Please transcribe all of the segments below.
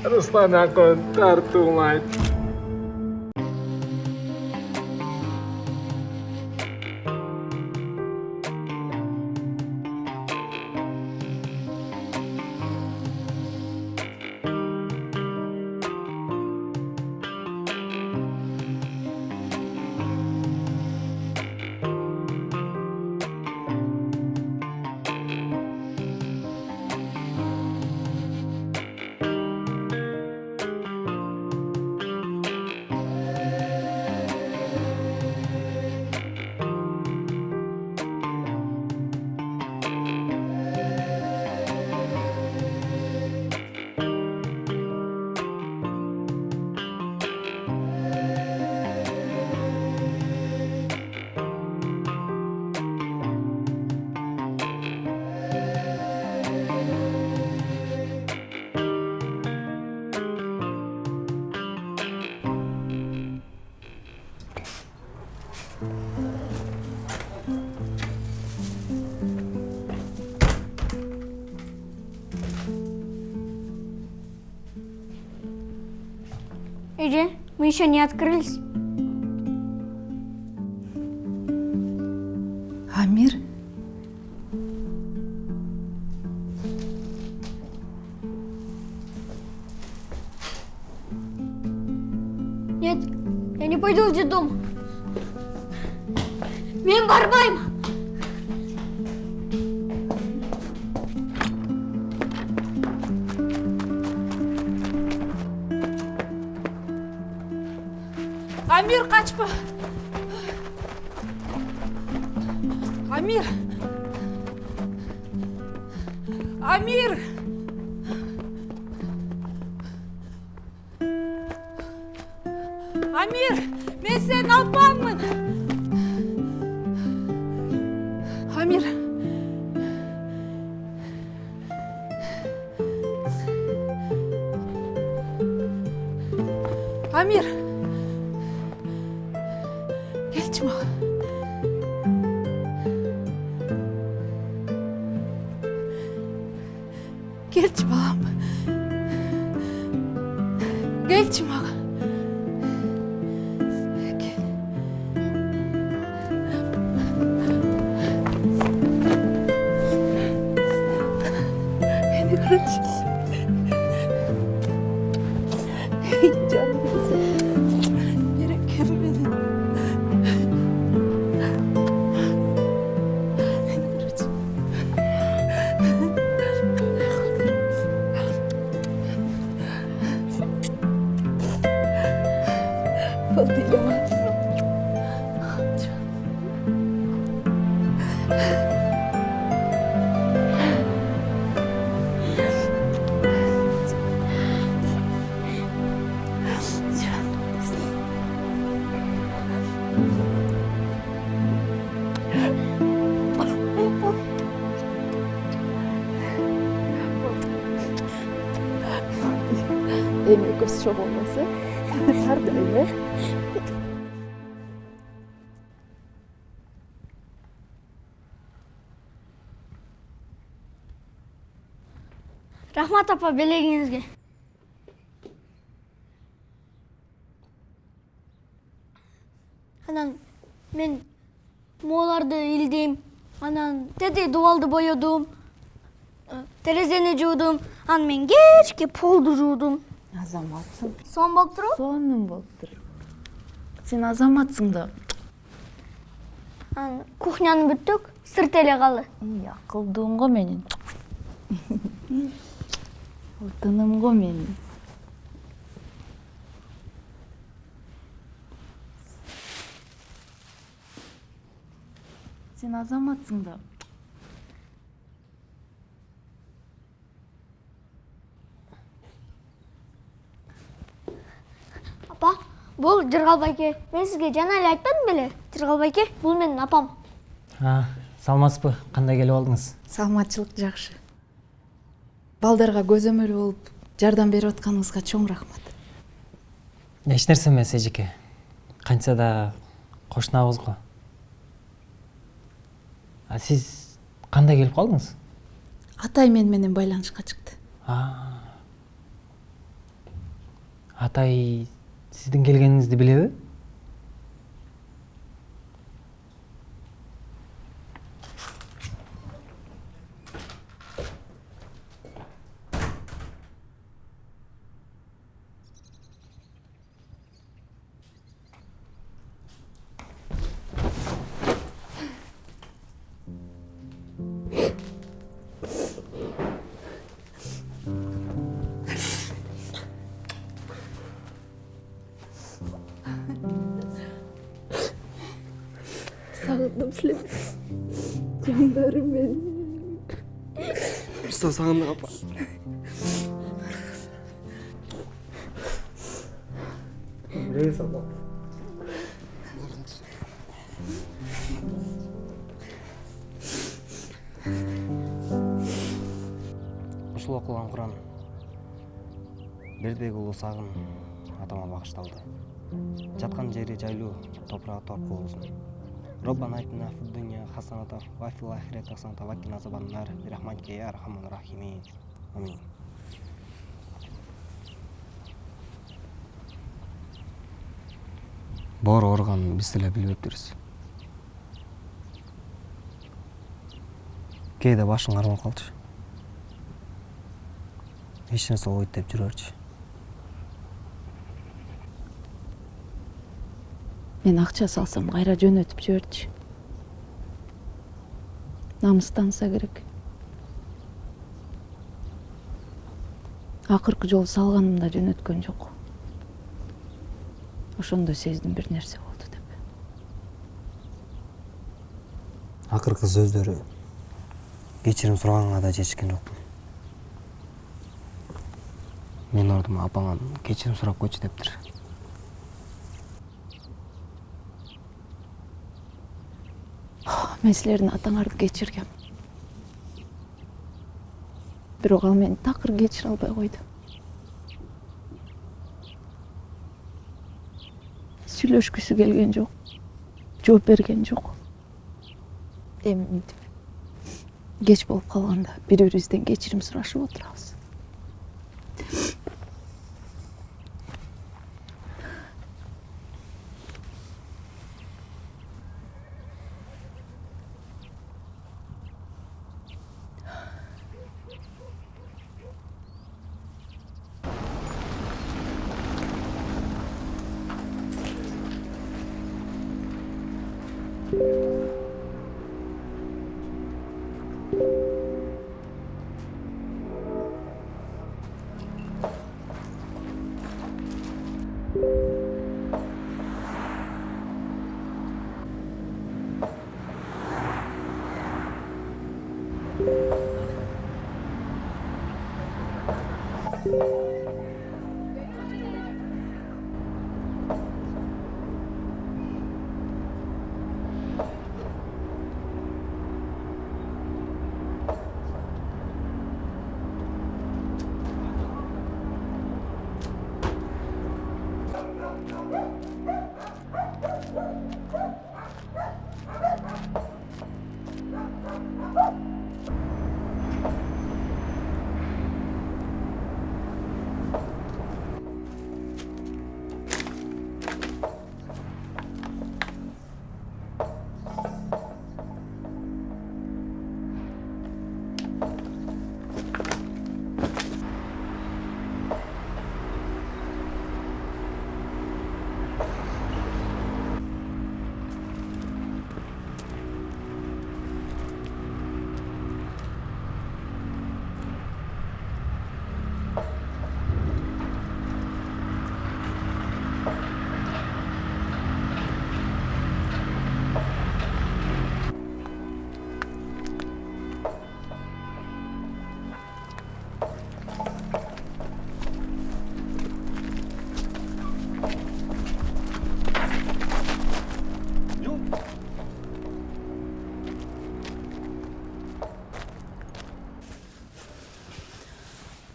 Руслан акын тартуулайт. Иди, мы еще не открылись. Амир? Нет, я не пойду в детдом. Мен барбаймын. Амир, kaçma. Амир. Амир. Амир, мен сені алпамын. Амир. Амир. Келші маған. Келші балам. Келші маған. Beni göreceksin. Canım kızım. Gerek beni. Fadilem. Emre göz çok olması. Her daim. Рахмат апа белегіңізге. Анан мен моларды илдейм. Анан тети дуалды боёдум. Терезени жуудум. Анан мен кечке полду жуудум. Азаматсың. Сон болуп туруп? Сонун болуп тур. Сен азаматсың да. Анан кухняны бүттүк, сырт эле калды. Акылдуум го менин. Алтыным го менин. Сен азаматсың да. Апа, бул Жыргал байке. Мен сизге жана эле айтпадым беле? Жыргал байке, бул менин апам. Саламатсызбы? Кандай келип алдыңыз? Саламатчылык жакшы. Балдарга көзөмөл болуп жардам берип атканыңызга чоң рахмат. Эч нерсе эмес эжеке. Канча да кошунабыз го. Сиз кандай келип калдыңыз? Атай менен байланышка чыкты. Атай сиздин келгениңизди билеби? Сагындым силе. Жандарым менин. Сагындык апа. Рейс апа. Ушул окулган Куран Бердибек уулу Сагын атама багышталды. Жаткан жери жайлуу, топурагы торку болсун. Роббана айтина фуддуня хасаната ва фил ахирет хасаната ва кина азабан нар бирахматика я архаман рахимин. Амин. Боор ооруганын биз деле билбептирбиз. Кээде башың кармап калчу. Эч нерсе болбойт деп жүрөрчү. Мен акча салсам кайра жөнөтүп жиберчү. Намыстанса керек. Акыркы жолу салганымда жөнөткөн жок. Ошондо сездим бир нерсе болду деп. Акыркы сөздөрү кечирим сураганга да жетишкен жокмун. Мен ордума апаңан кечирим сурап койчу дептир. Мен силердин атаңарды кечиргем. Бирок ал мени такыр кечире албай койду. Сүйлөшкүсү келген жок. Жооп берген жок. Эми мынтип кеч болуп калганда бири-бирибизден кечирим сурашып отурабыз.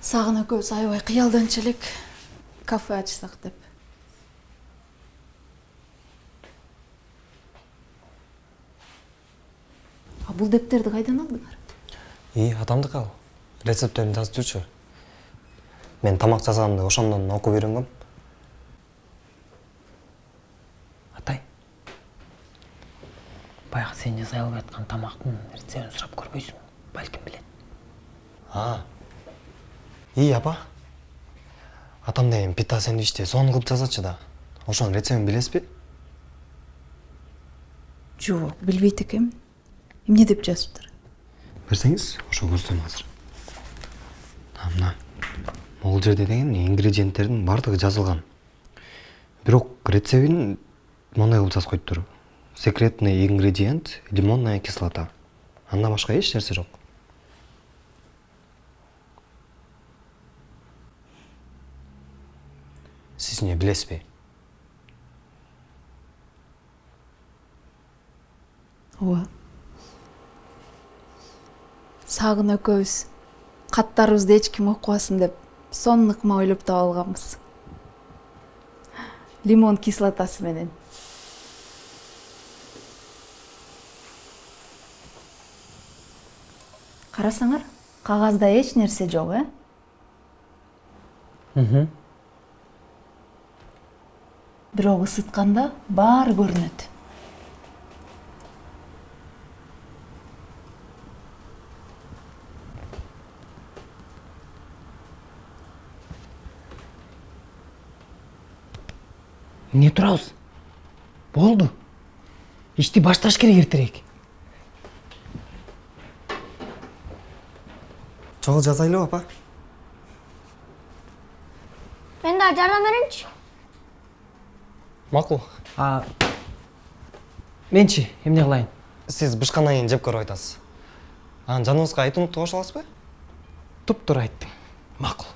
Сагын экөөбүз аябай кыялданчу элек кафе ачсак деп. А бул дептерди кайдан алдыңар? Атамдык ал. Рецепттерин жазып жүрчү. Мен тамак жасаганымда ошондон окуп үйрөнгөм. сен жасай албай аткан тамактын рецептин сурап көрбөйсүң? Балким билет. ий апа, атам деген пита сэндвичти сонун кылып жасачу да. Ошонун рецептин билесизби? Жок, билбейт экенмин. Эмне деп жазыптыр? Берсеңиз, ошо көрсөм азыр. Мына могул жерде деген ингредиенттердин бардыгы жазылган. Бирок рецептин мындай кылып жазып коюптур. Секретный ингредиент лимонная кислота. Андан башка эч нерсе жок. Сиз эмне билесизби? Ооба. Сагын экөөбүз каттарыбызды эч ким окубасын деп сонун ыкма ойлоп таап алганбыз. Лимон кислотасы менен. Карасаңар, кагазда эч нерсе жок, Бирок ысытканда баары көрүнөт. Эмне турабыз? Болду. Ишти башташ керек эртерээк. Чогул жазайлы апа. Мен да жардам берейинчи. Макул. Менчи, эмне кылайын? Сиз бышкандан кийин жеп көрүп айтасыз. Анан жаныбызга айтууну кошо аласызбы? Туп-туура айттың. Макул.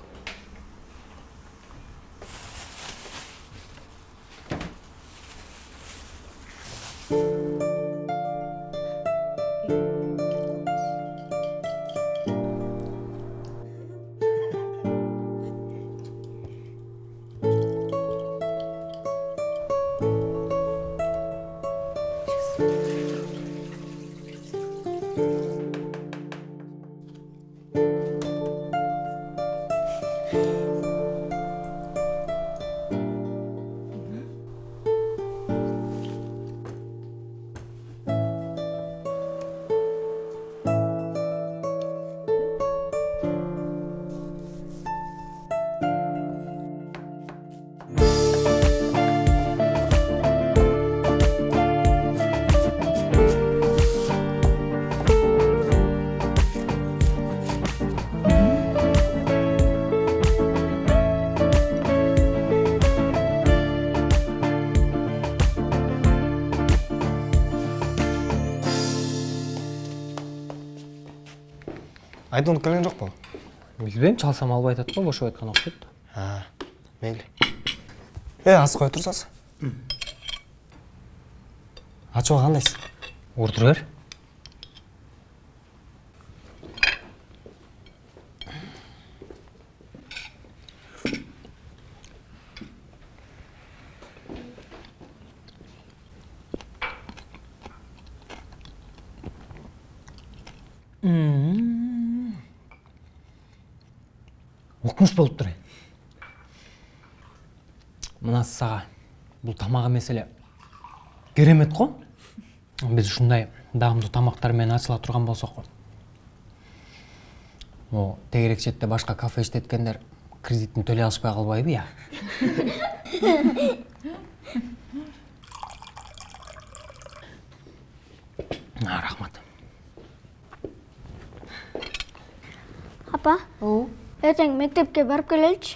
Айтууну келген жокпу? Билбейм, чалсам албай атат го, бошоп айткан окшойт. Мейли. Аз кое турсаңыз. Ачууга кандайсыз? Урдур бер. Укмуш болуп тур. Мына сага бул тамак эмес эле керемет го. Биз ушундай дагымдуу тамактар менен ачыла турган болсок. О, тегерек четте башка кафе иштеткендер кредитин төлөй алышпай калбайбы я? Рахмат. Апа, эртең мектепке барып келеличи.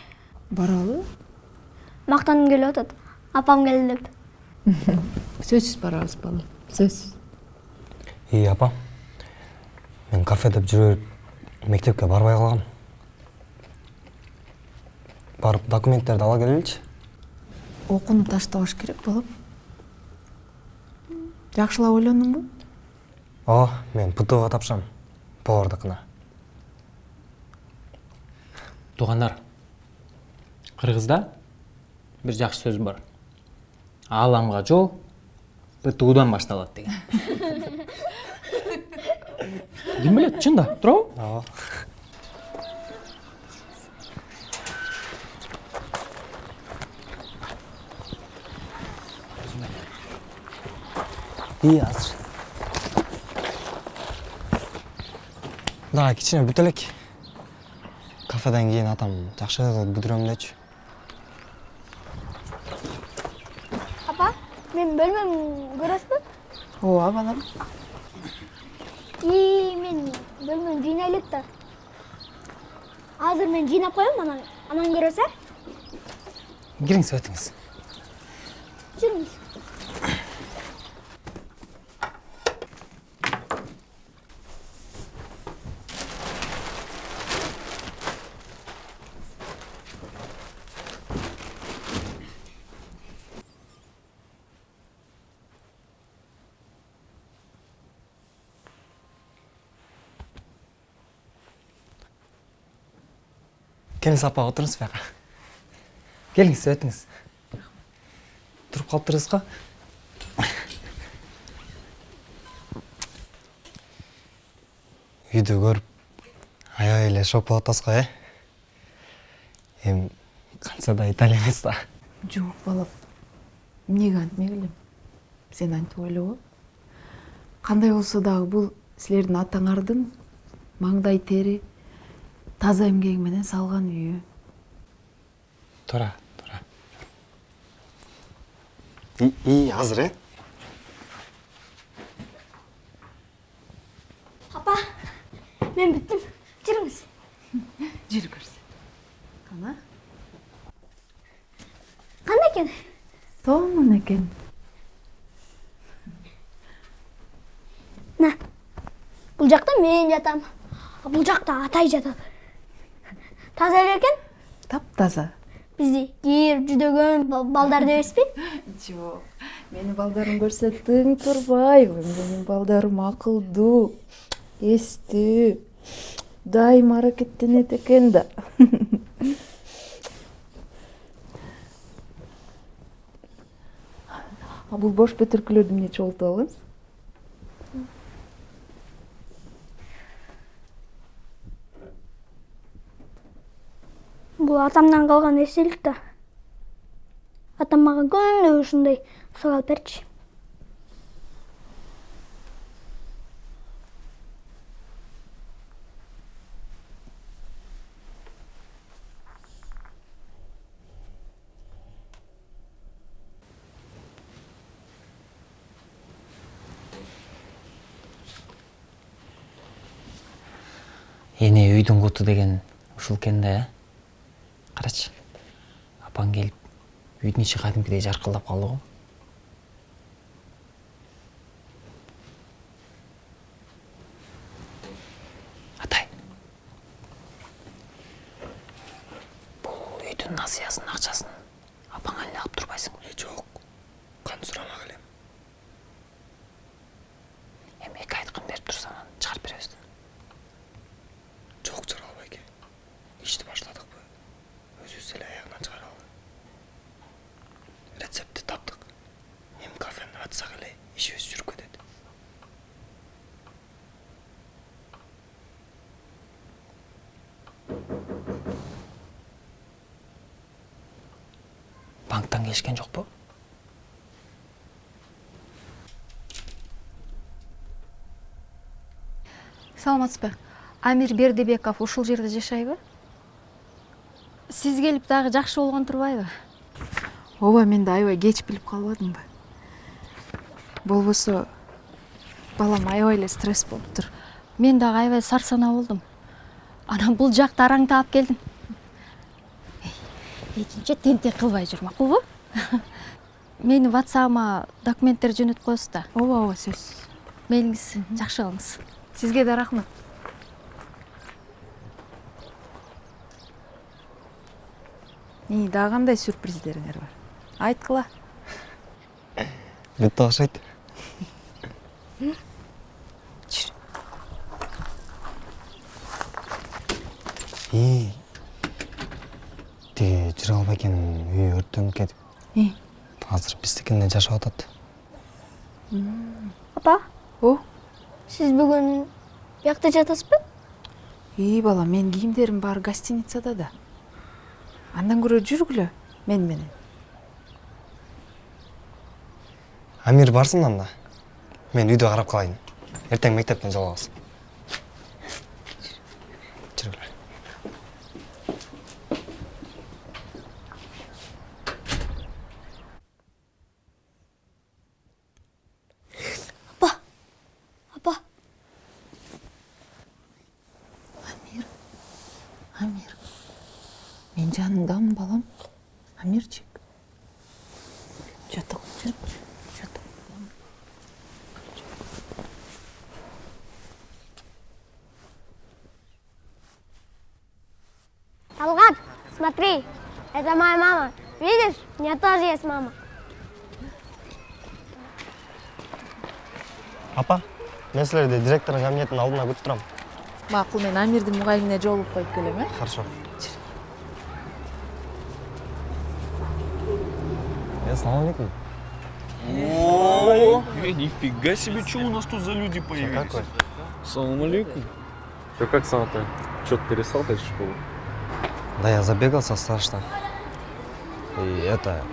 Баралы? Мактаным келип атат. Апам келди деп. Сөзсүз барабыз балам. Сөзсүз. Апа, мен кафе деп жүрүп мектепке барбай калгам. Барып документтерди ала келеличи. Окууну таштабаш керек болуп. Жакшылап ойлондуңбу? Мен ПТОга тапшырам. Повардыкына. Тугандар, Кыргызда бир жакшы сөз бар. Ааламга жол ПТУдан башталат деген. Ким билет, чында, туурабы? Азыр. Дагы кичине бүтө элек. Кафеден кийин атам жакшы кылып бүтүрөм дечи. Апа, мен бөлмөм көрөсүзбү? Ооба балам. Мен бөлмөм жыйнайлык да. Азыр мен жыйнап коем, анан көрөсүз, Кириңиз, өтүңүз. жүрүңүз. Келиңиз апа, отуруңуз бияка. Келиңиз, өтүңүз. Туруп калыптырсыз го? Үйдү көрүп аябай эле шок болуп атасыз го, Эми канча да Италия эмес да. Жок балам. Эмнеге антмек элем? Сен антип ойлобо. Кандай болсо дагы бул силердин атаңардын маңдай тери, таза эмгеги менен салган үйү. Туура. Азыр, Апа, мен бүттүм. Жүрүңүз. Жүр көрсө. Кана? Кандай экен? Сонун экен. На. Бул жакта мен жатам. Бул жакта атай жатат. Таза эле экен? Таптаза. Бизди кир жүдөгөн балдар дебеспи? Жок. Менин балдарым көрсө тың турбайбы. Менин балдарым акылдуу, эстүү, дайыма аракеттенет экен да. Бул бош бөтөркөлөрдү эмне чогултуп алгансыз? Бул атамдан калган эстелик да. Атам мага күндө ушундай сыйга алып берчү. Эне үйдүн куту деген ушул экен да, Карачы. Апаң келип, үйдүн ичи кадимкидей жаркылдап калды го. Атай. Бул үйдүн насыясын, акчасын апаң эле алып турбайсыңбы? Жок. Кантип сурамак элем. Эми 2 айткын берип турсаң, аны чыгарып беребиз да. Жок, чыгара албайт. Ишти баштадыкпы? Өзүбүз эле аягынан чыгаралы. Рецептти таптык. Эми кафени ачсак эле ишибиз жүрүп кетет. Банктан келишкен жокпу? Саламатсызбы? Амир Бердибеков ушул жерде жашайбы? Сиз келип дагы жакшы болгон турбайбы? Ооба, мен да аябай кеч билип калбадымбы. Болбосо балам аябай эле стресс болуптур. Мен дагы аябай сарсанаа болдум. Анан бул жакта араң таап келдим. Экинчи тентек кылбай жүр, макулбу? Менин WhatsApp'ыма документтер жөнөтүп коесуз да. Ооба, сөз. Мейлиңиз жакшы кылыңыз. Сизге да рахмат. Дагы кандай сюрприздериңер бар? Айткыла. Бүтүп окшойт. Тиги Жыргал байкенин үйү өрттөнүп кетип, азыр биздикинде жашап атат. Апа, О, сиз бүгүн биякта жатасызбы? бала, мен кийимдерим баары гостиницада да. Андан көрө жүргүлө мен менен. Амир барсын анда. Мен үйдө карап калайын. Эртең мектептен жолугабыз. кешір. Апа, Амир, мен жаныңдамын балам. Амирчик. Жата ғой, жата. Талгат, смотри, это моя мама. Видишь, у меня тоже есть мама. Апа, мен сілерді директордың кабинетінің алдына күтіп тұрам. Мақұл, мен Амирдің мұғаліміне жолығып қойып келем, ә? Хорошо. Ассалаумалейкум. О, нифига себе, что у нас тут за люди появились? Какой? Салам алейкум. Что, как сам-то? Что-то перестал ходить в школу? Да, я забегался страшно. И это...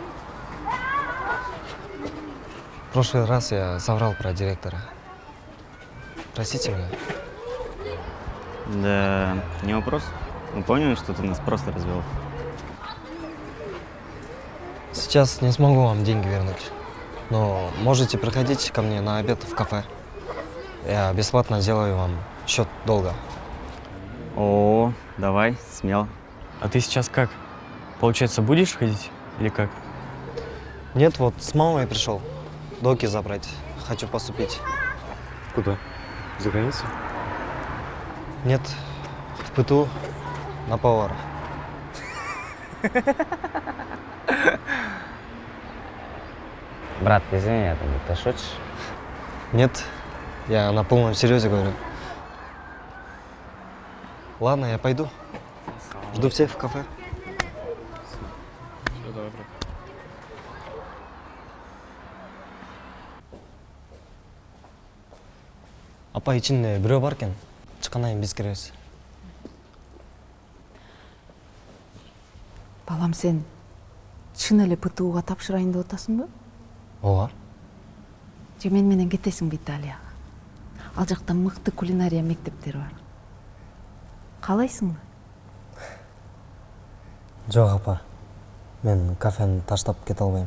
В прошлый раз я соврал про директора. Простите меня. Да, не вопрос. Мы поняли, что ты нас просто развел. Сейчас не смогу вам деньги вернуть. Но можете приходить ко мне на обед в кафе. Я бесплатно сделаю вам счет долга. О, давай, смело. А ты сейчас как? Получается, будешь ходить или как? Нет, вот с мамой пришел. Доки забрать. Хочу поступить. Куда? За границей? Нет, в ПТУ на повара. Брат, извини, это ты шутишь? Нет, я на полном серьезе говорю. Ладно, я пойду. Жду всех в кафе. Все, давай, брат. Апа, içinde бирөө бар экен. Чыккандан кийин биз киребиз. Балам, сен чын эле ПТУга тапшырайын деп атасыңбы? Ооба. Же мен менен кетесиңби Италияга? Ал жакта мыкты кулинария мектептери бар. Каалайсыңбы? Жок, апа. Мен кафени таштап кете албайм.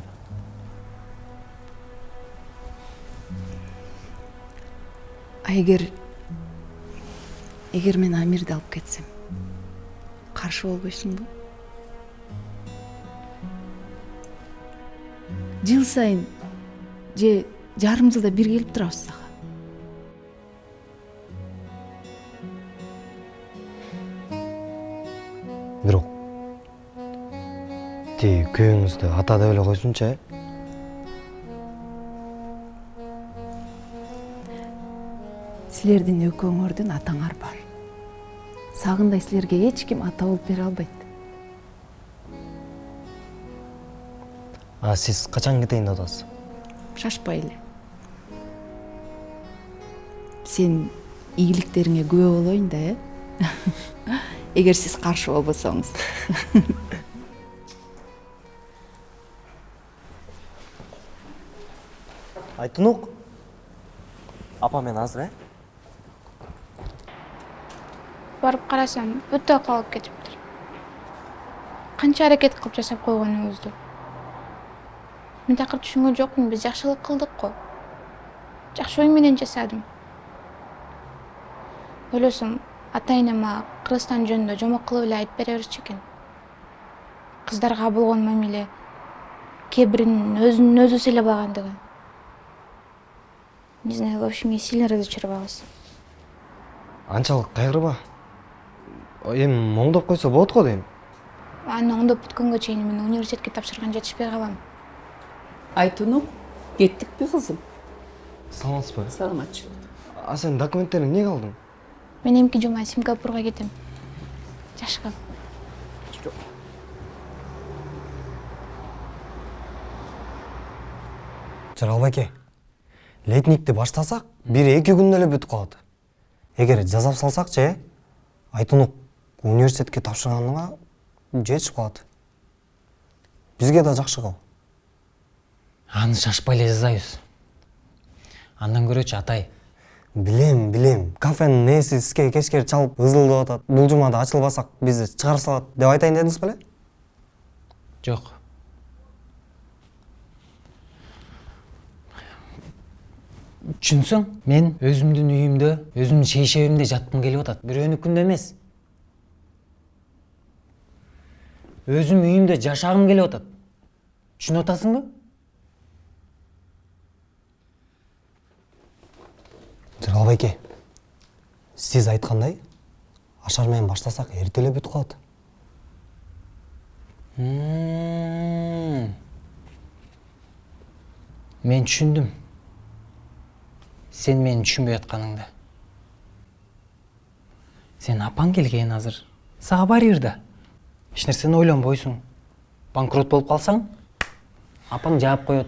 А эгер мен Амирди алып кетсем, каршы болбойсуңбу? Жыл сайын же жарым жылда бир келип турабыз сага. Бирок тиги күйөөңүздү ата деп эле койсунчу, э? Силердин экөөңөрдүн атаңар бар. Сагындай силерге эч ким ата болуп бере албайт. А сиз качан кетейин деп атасыз? Шашпай эле. Сен ийгиликтериңе күбө болоюн да, э? Эгер сиз каршы болбосоңуз. Айтынук. Апа, мен азыр, э? Барып карасам, бүттө калып кетиптир. Канча аракет кылып жасап койгонуңузду. Мен такыр түшүнгөн жокмун, биз жакшылык кылдык го. Жакшы ой менен жасадым. Ойлосом, ата-энем мага Кыргызстан жөнүндө жомок кылып эле айтып бере берчү экен. Кыздарга болгон мамиле кээ биринин өзүнүн өзү сыйлабагандыгы. Не знаю, в общем, я сильно разочаровалась. Анчалык кайгырба. Эми оңдоп койсо болот го дейм. Аны оңдоп бүткөнгө чейин мен университетке тапшырган жетишпей калам. Айтуну, кеттикпи кызым? Саламатсызбы? Саламатчылык. А сен документтериңди эмнеге алдың? Мен эмки жумай Сингапурга кетем. Жашка. Жаралбайке. Летникти баштасак, 1-2 күндө эле бүтүп калат. Эгер жасап салсакчы, Айтунук университетке тапшырганга жетишип калат. Бизге да жакшы кыл. Аны шашпай эле жазайбыз. Андан көрөчү, атай. Билем. Кафенин нээси сизге кечкери чалып ызылдап атат. Бул жумада ачылбасак бизди чыгарып салат деп айтайын дедиңиз беле? Жок. Түшүнсөң, мен өзүмдүн үйүмдө, өзүмдүн шейшебимде жаткым келип атат. Бирөөнүкүндө эмес. Өзүм үйүмдө жашагым келип атат. Түшүнүп атасыңбы? Жыргал байке, сиз айткандай, Ашар менен баштасак эрте эле бүтүп калат. Мен түшүндүм. Сен мени түшүнбөй атканыңды. Сен апаң келген азыр. Сага барыр да. Эч нерсени ойлонбойсуң. Банкрот болуп калсаң, апаң жаап коет.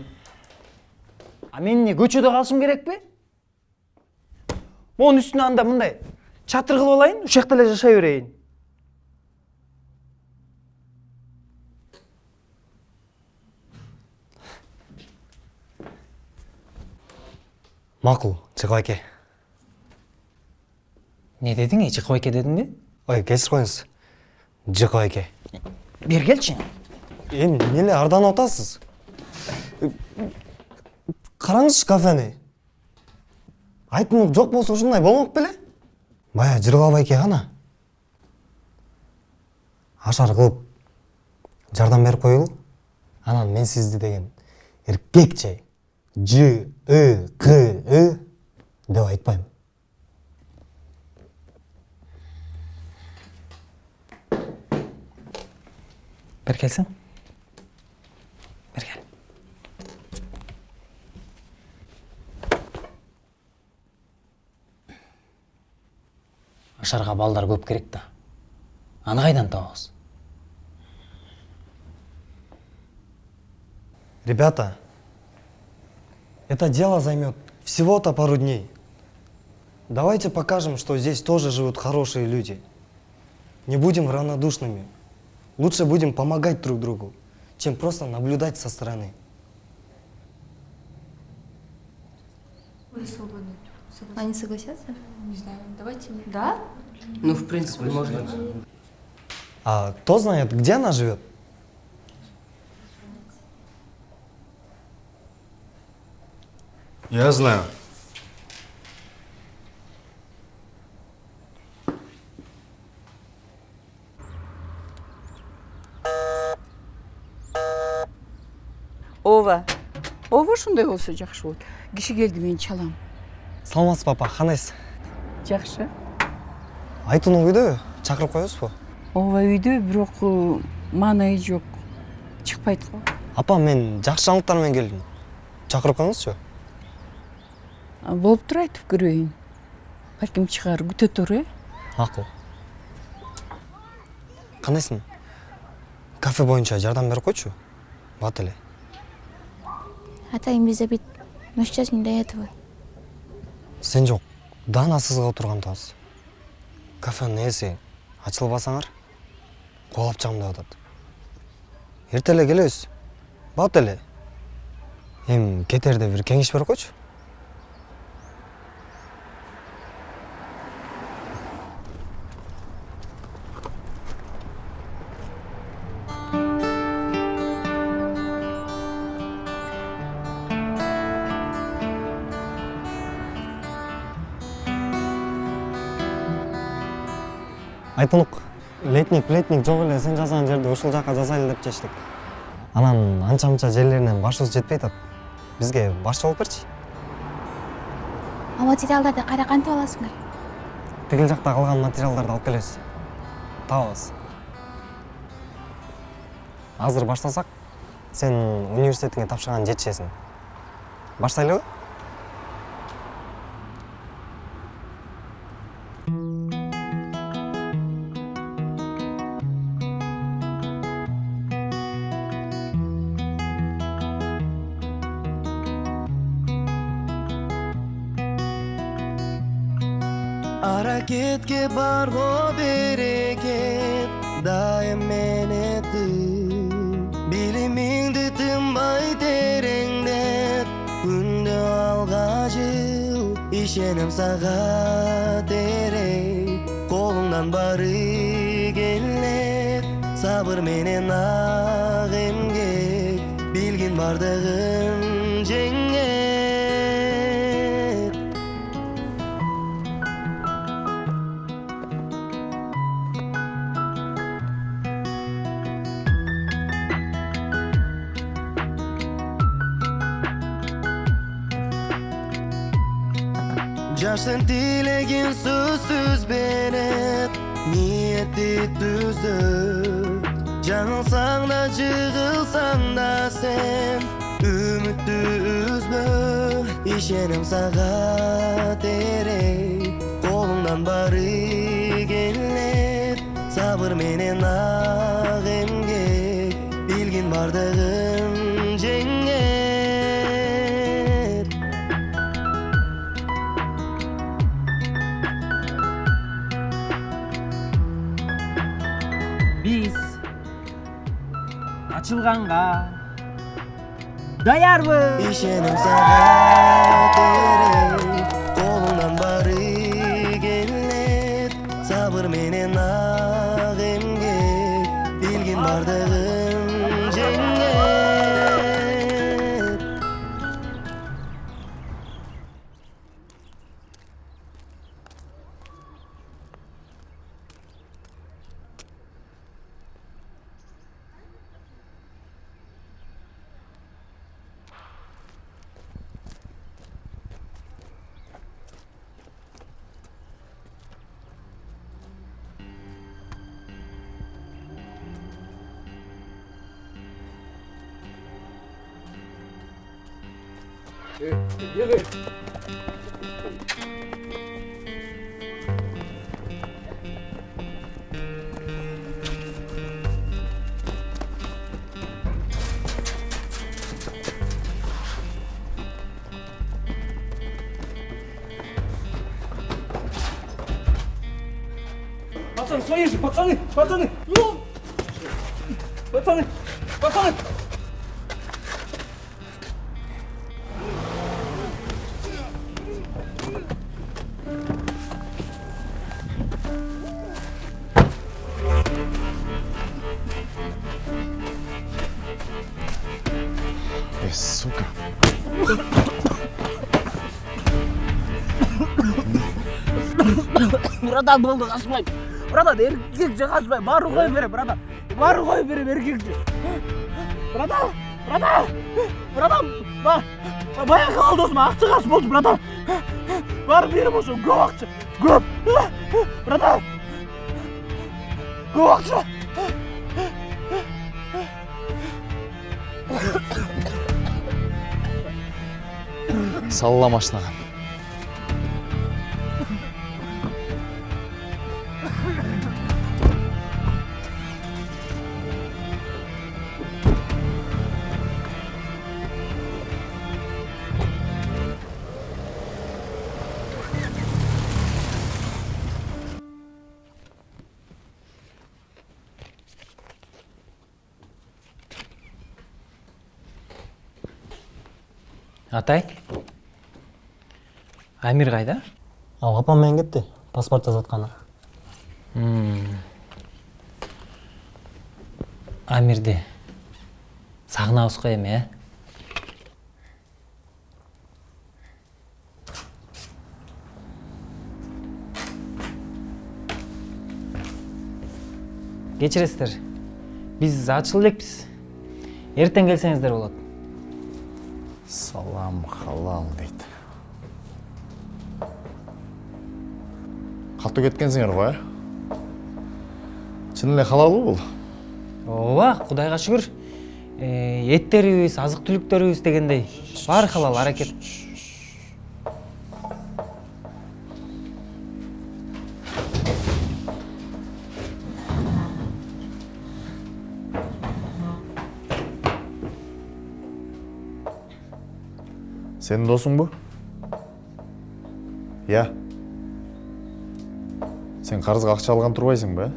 А мен эмне көчөдө калышым керекпи? Монун үстүнө анда мындай чатыр кылып алайын, ушул жакта эле жашай берейин. Макул, Жыгыбайке. Не дедиң, Жыгыбайке дедиңби? Ой, кечирип коюңуз. Жыгыбайке. Бери келчи. Эми эмне арданып атасыз? Караңызчы кафени. Айтымы жок болсо ушундай болмок беле? Бая Жыргал байке гана. Ашар кылып жардам берип коелу. Анан мен сизди деген эркекче Ж-ы-к-ы деп айтпайм. Бер келсең. Бер кел. Ашарга балдар көп керек да. Аны кайдан табабыз? Ребята, это дело займет всего-то пару дней. Давайте покажем, что здесь тоже живут хорошие люди. Не будем равнодушными. Лучше будем помогать друг другу, чем просто наблюдать со стороны. Вы свободны. Они согласятся? Не знаю, давайте. Да? Ну, в принципе, можно. А кто знает, где она живет? Я знаю. Ова ушундай болсо жакшы болот. Киши келди, мен чалам. Саламатсыз, папа, кандайсыз? Жакшы. Айтуну үйдө чакырып коесузбу? Ова үйдө, бирок маанайы жок. Чыкпайт го. Апа, мен жакшы жаңылыктар менен келдим. Чакырып коюңузчу. Болуп тур, айтып көрөйүн. Балким чыгар, күтө тур, Макул. Кандайсың? Кафе боюнча жардам берип койчу. Бат эле. Атайын биз бит ноччасың до этого. Сен жок, даанасыз калып тургандабыз. Кафенин ээси ачылбасаңар, кубалап чыгам деп атат. Эрте эле келебиз. Бат эле. Эми кетерде бир кеңеш берип койчу. Айтылык, плетник жок эле, сен жазган жерди ушул жакка жасайлы деп чечтик. Анан анча-мынча жерлеринен башыбыз жетпей атат. Бизге башчы болуп берчи. А материалдарды кайра кантип аласыңар? Тигил жакта калган материалдарды алып келебиз. Табабыз. Азыр баштасак, сен университетиңе тапшырган жетишесиң. Баштайлыбы? Аракетке барго берекет, дайым менети. Билимиңди тынбай тереңдет, күндө алга жыл, ишенем сага терең, колуңдан бары келет, сабыр менен ак эмгек, билгин бардыгын жеңет. Жаштын тилегин сөзсүз берет, ниети түзөт. Жаңылсаң да жыгылсаң да сен үмүттү үзбө. Ишенем сага терең, колуңдан бары келет, сабыр менен ак эмгек, билгин бардыгын жеңет. Биз ачылганга даярбыз. Ишенем сага терең, колуңдан бары келет, сабыр менен ак эмгек, билгин бардыгын жеңет. Пацаны, свои же, пацаны! Пацаны! Пацаны! Сука. Братан, болды, қашпай. Братан, еркекше қашпай. Бары қойып бере, братан. Бары қойып бере, еркекше. Братан! Баяғы қалды досым, ақчы қаш болды, братан. Бары беріп осы, көп ақчы. Көп. Братан! Көп ақчы. Салла машинаға. Атай? Амир қайда? Ал апаммен кетті, паспорт жасатқаны. Амирді сағынабыз қой еме, Кечіресіздер, біз атшыл елекпіз. Ертең келсеңіздер болады. Салам халал дейді. Қатты кеткенсіңер ғой, Шынылы халалы бұл? Ооба, Құдайға шүгір. Еттеріміз, азық түліктеріміз дегендей. Бар халал әрекет. Senin dosun bu? Ya. Sen қарызға ақша алған тұрбайсың ба?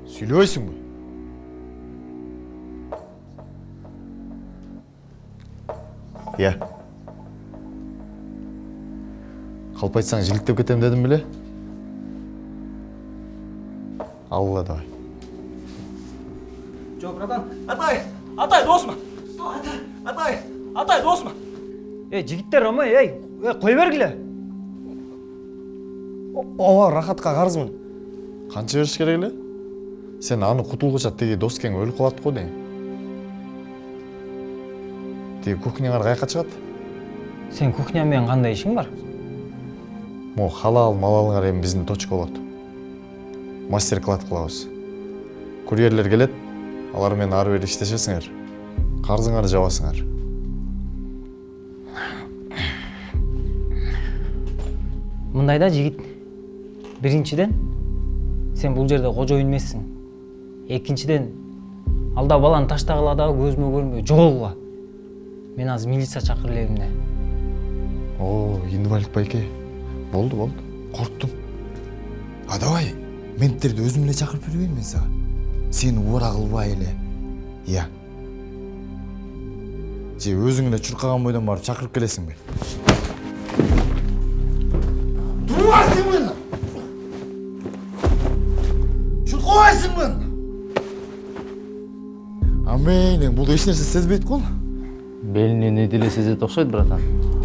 Сөйлейсің ба? Я. Қалып айтсаң жіліктеп кетем дедім біле. Алла давай. Жоқ, братан. Атай, досма. Атай, досма. Жігіттер, ей, қой бергіле. Ооба, рахатқа қарызмын. Қанша беріш керек еле? Сен аны құтылғыша теге дос кең өліп қалады қой дейін. Теге кухняңар қайқа шығады? Сен кухнямен қандай ішің бар? Мо халал малалыңар ем біздің точка болады. Мастер-класс қылабыз. Курьерлер келет, алармен ары бері іштесесіңер. Қарзыңар жабасыңар. Мұндайда жігіт, біріншіден, сен бұл жерде қожайын емессің. Екіншіден, алда баланы таштағыладағы көзіме көрмей жоғылға. Мен аз милиция шақырылерімде. О, инвалид байке. Болды. Қорттым. А давай, менттерді өзімле шақырып берейін мен саға. Сен ура қылбай еле. Иә. Же өзіңіне чұрқаған бойдан барып шақырып келесің бе? Тұрмайсың мен! Шұрқойсың мен! Амейнің, бұл ешнерсе сезбейді қол? Беліне не деле сезет оқшайды, братан.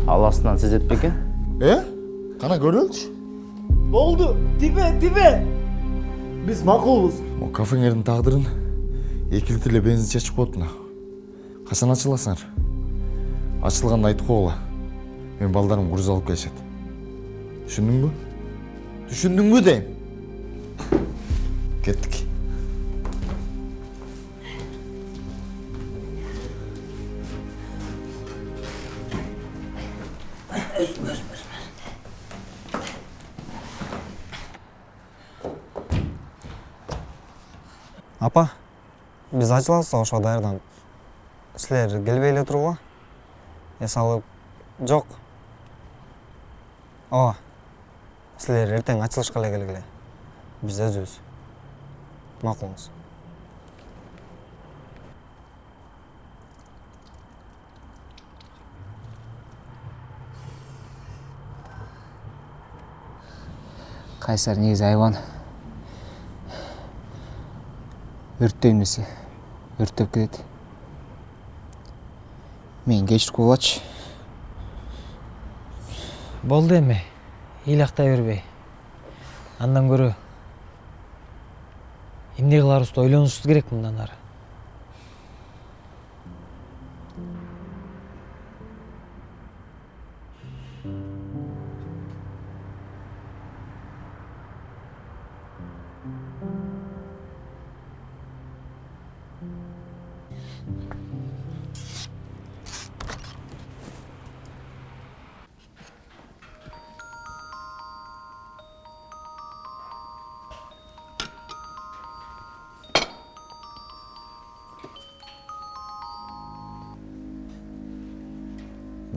Ал астынан сезет бекен? Қана көрелші? Болды, тибе. Біз мақұлбыз. О кафеңердің тағдырын 2 литрлі бензин шешіп қойыпты. Қашан ашыласыңар? Ашылғанда айтып қоғыла. Мен балдарым груз алып келешеді. Түшіндің бі? Түшіндің бі дейм? Кеттік. Апа, біз ачыласыз ошо дайырдан. Сілер келбейле тұруға? Салып, жоқ. Ооба. Сілер ертең ачылышқа келгіле. Біз өзіміз. Мақұлыңыз. Қайсар негізі айван. Өрттеймесі, өрттеп кетеді. Мен кешіріп болатшы. Болды еме, илақтай бербей. Андан көрі, емне қыларызды ойланышыз керек мұндан ары.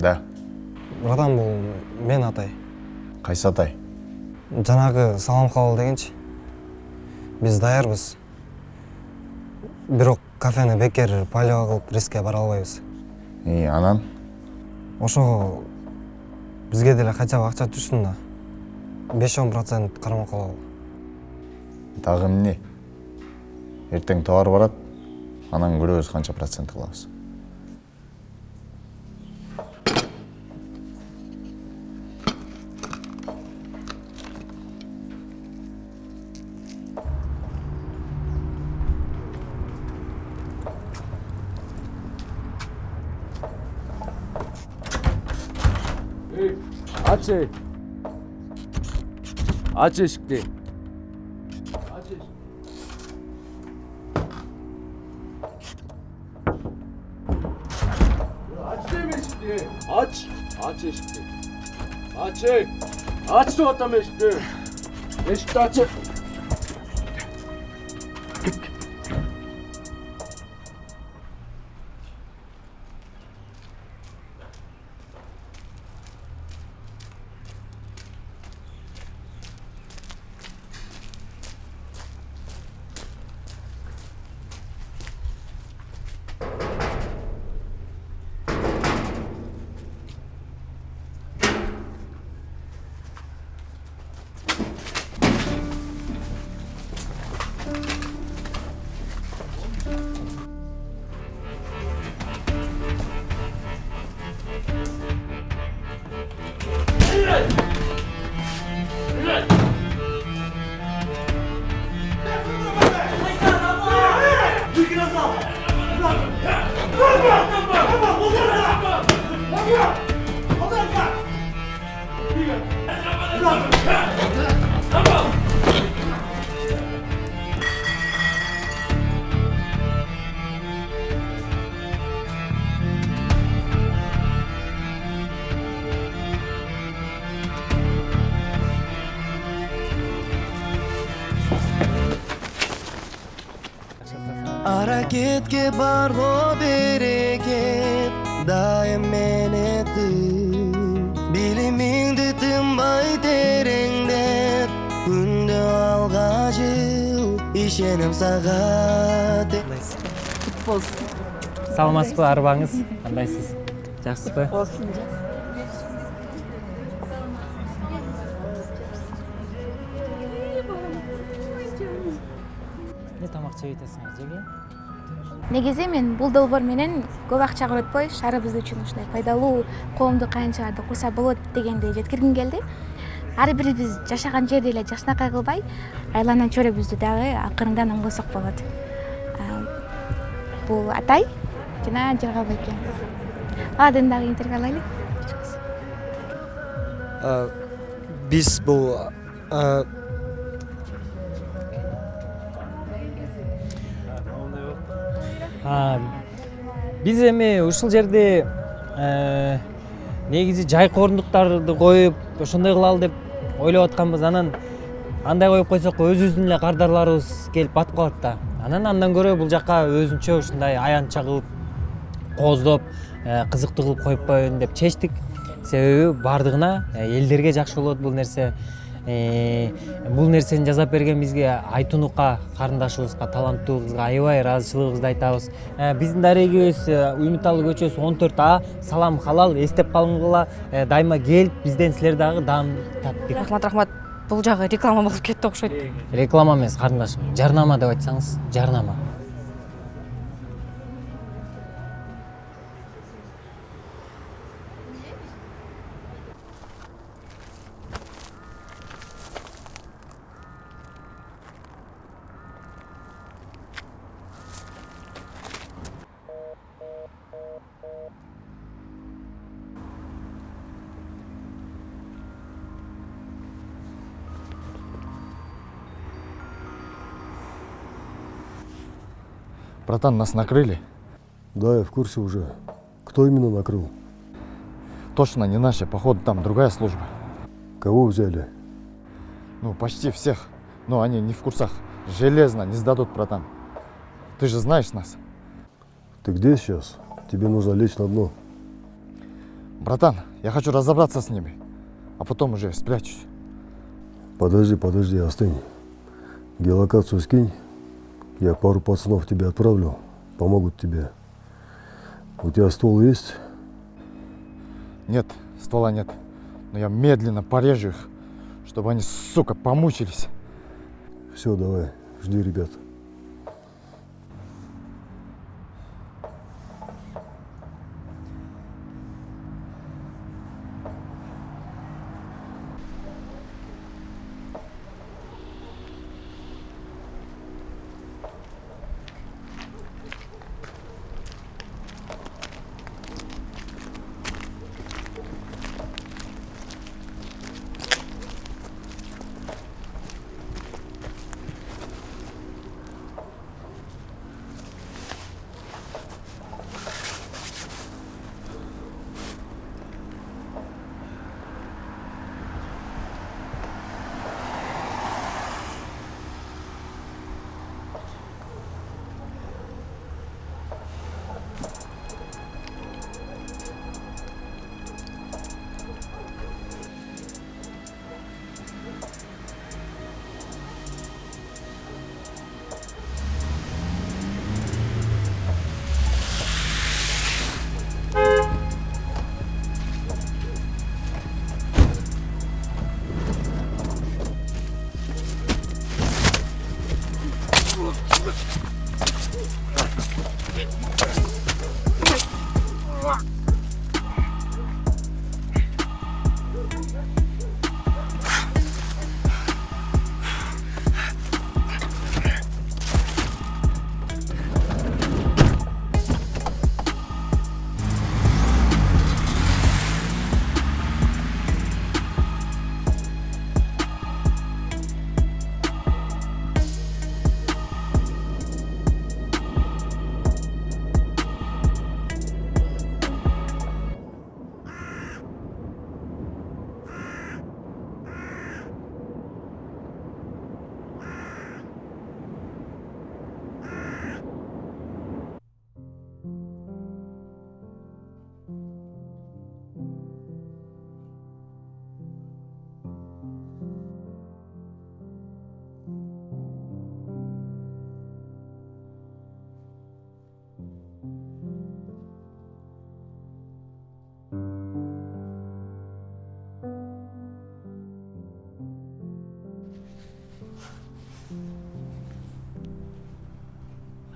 Да. Братан, бұл мен Атай. Қайсы Атай? Жанағы салам қабыл дегенші. Біз даярбыз. Бирок кафені бекер палева қылып риске бара албайбыз. Анан? Ошо бізге деле қача ақча түшсүн да. 5-10% қарама қалабы. Тағы не? Ертең товар барат, анан көрөбүз қанша процент қылабыз. Aç eşikti. Aç demişti. Aç eşikti. Aç o adam eşikti. Eşikti aç. Hareketke bargo bereket daim menettim bilimingdi tınbay terengdep күндө алга жыл ишенем сага Саламатсызбы, арбаңыз? Кандайсыз? Жакшысызбы? Болсын. Не тамак жеп атасыңар, жеге? Негизи мен бул долбоор менен көп акча коротпой шаарыбыз үчүн ушундай пайдалуу коомдук аянтчаларды курса болот дегенди жеткиргим келди. Ар бирибиз жашаган жерде эле жакшынакай кылбай, айланан чөйрөбүздү дагы акырындан оңгосок болот. Бул Атай жана Жаргал байке. Адан дагы интервью алайлы. Биз бул Биз эми ушул жерде негизи жайкы орундуктарды коюп, ошондой кылалы деп ойлоп атканбыз. Анан андай коюп койсок өзүбүздүн эле кардарларыбыз келип батып калат да. Андан көрө бул жака өзүнчө ушундай аянтча кылып, кооздоп, кызыктуу кылып коюп коеюн деп чечтик. Себеби бардыгына элдерге жакшы болот бул нерсе. Бул нерсени жасап берген бизге Айтунукка, карындашыбызга, таланттуу кызга аябай ыраазычылыгыбызды айтабыз. Биздин дарегибиз Уюмуталы көчөсү 14А, салам халал, эстеп калгыла, дайыма келип, бизден силер дагы даам таттык. Рахмат. Бул жагы реклама болуп кетти окшойт. Реклама эмес, карындашым, жарнама деп айтсаңыз, жарнама. Братан, нас накрыли? Да, я в курсе уже. Кто именно накрыл? Точно не наши, походу там другая служба. Кого взяли? Ну, почти всех. Но они не в курсах. Железно не сдадут, братан. Ты же знаешь нас. Ты где сейчас? Тебе нужно лечь на дно. Братан, я хочу разобраться с ними, а потом уже спрячусь. Подожди, остынь. Геолокацию скинь. Я пару пацанов тебе отправлю. Помогут тебе. У тебя ствол есть? Нет, ствола нет. Но я медленно порежу их, чтобы они, сука, помучились. Все, давай, жди ребят.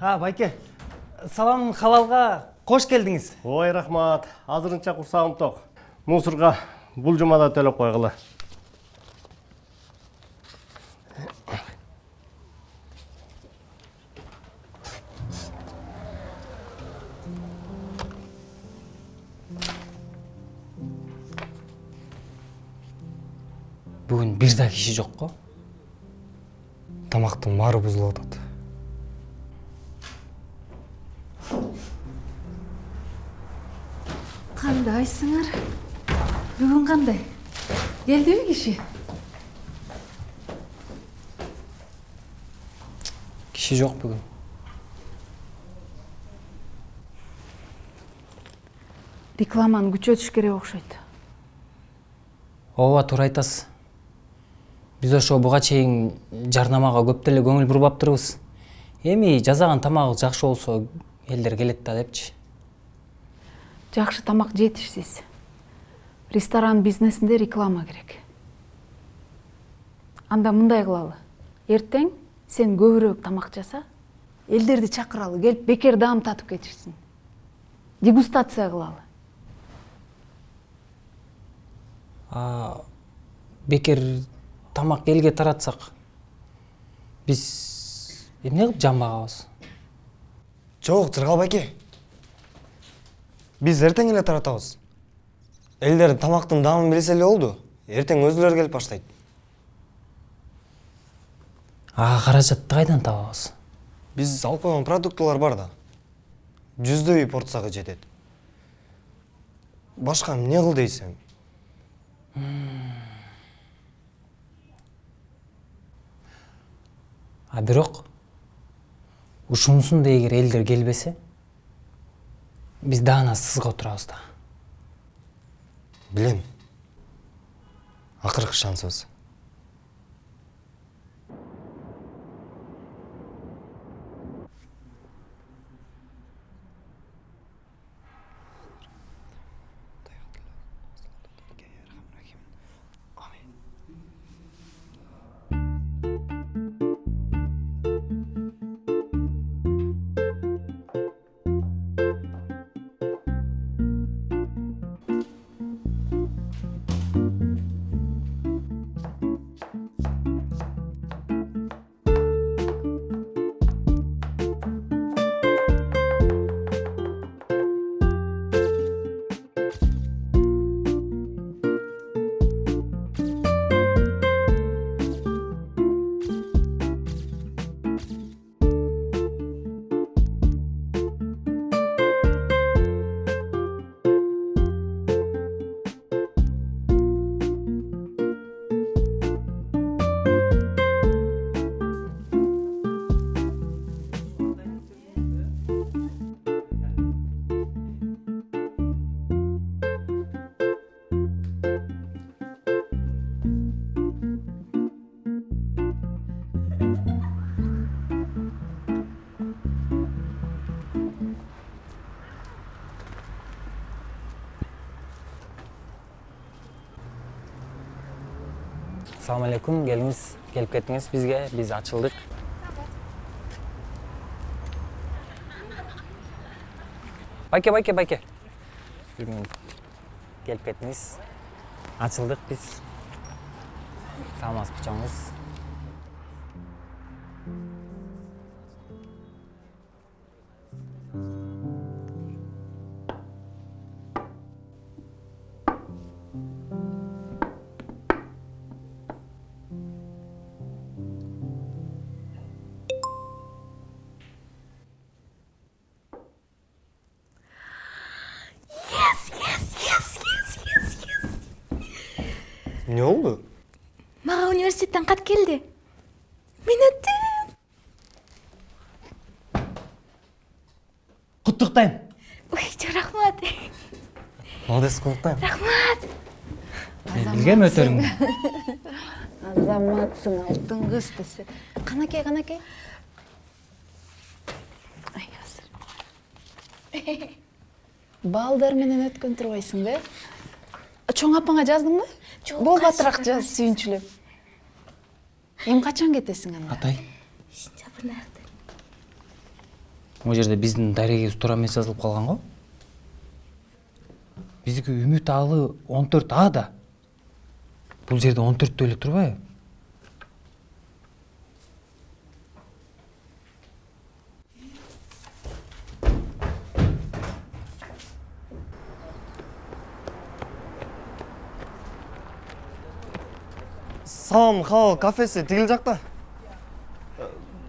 байке, салам халалга кош келдиңиз. Ой, рахмат. Азырынча курсагым ток. Мусорга бул жумада төлөп койгула. Бүгүн бир да киши жок го. Тамактын баары бузулуп атат. Кандайсыңар? Бүгүн кандай? Келдиби киши? Киши жок бүгүн. Рекламаны күчөтүш керек окшойт. Ооба, туура айтасыз. Биз ошо буга чейин жарнамага көп деле көңүл бурбаптырбыз. Эми жасаган тамагы жакшы болсо элдер келет да депчи. Жакшы тамак жетишсиз. Ресторан бизнесинде реклама керек. Анда мындай кылалы. Эртең сен көбүрөөк тамак жаса, элдерди чакыралы, келип бекер даам татып кетишсин. Дегустация кылалы. Бекер тамак элге таратсак, биз эмне кылып жан багабыз? Жок, Жыргал байке. Биз эртең эле таратабыз. Элдер тамактын даамын билсе эле болду. Эртең өзүлөрү келип баштайт. Каражатты кайдан табабыз? Биз алып койгон продуктылар бар да. 100дөй порцияга жетет. Башка эмне кыл дейсиң? Бирок ушунусун да эгер элдер келбесе, биз даана сызга отурабыз да. Билем. Акыркы шансыбыз. Assalamu alaikum, gelip kеттиңиz бизге, биз ачылдык. Байке. Gelip kеттиңиz. Ачылдык биз. Саламатсыз бычаңыз. Ne oldu? Мага университеттен кат келди. Мен өттүм. Куттуктайм. Ой, рахмат. Молодец, куттуктайм. Рахмат. Билгем өтөрүң. Азаматсың, алтын кыз десе. Канакей. Ай, азыр. Балдар менен өткөн турбайсың да? Чоң апаңа жаздыңбы? Бол батыраак жаз, сүйүнчүлөп. Эми качан кетесиң анда? Атай. Жабырнакты. Ол жерде биздин дарегибиз туура эмес жазылып калган го. Биздики Үмүт Алы 14А да. Бул жерде 14 эле турбайбы? Салам халал кафеси тигил жакта.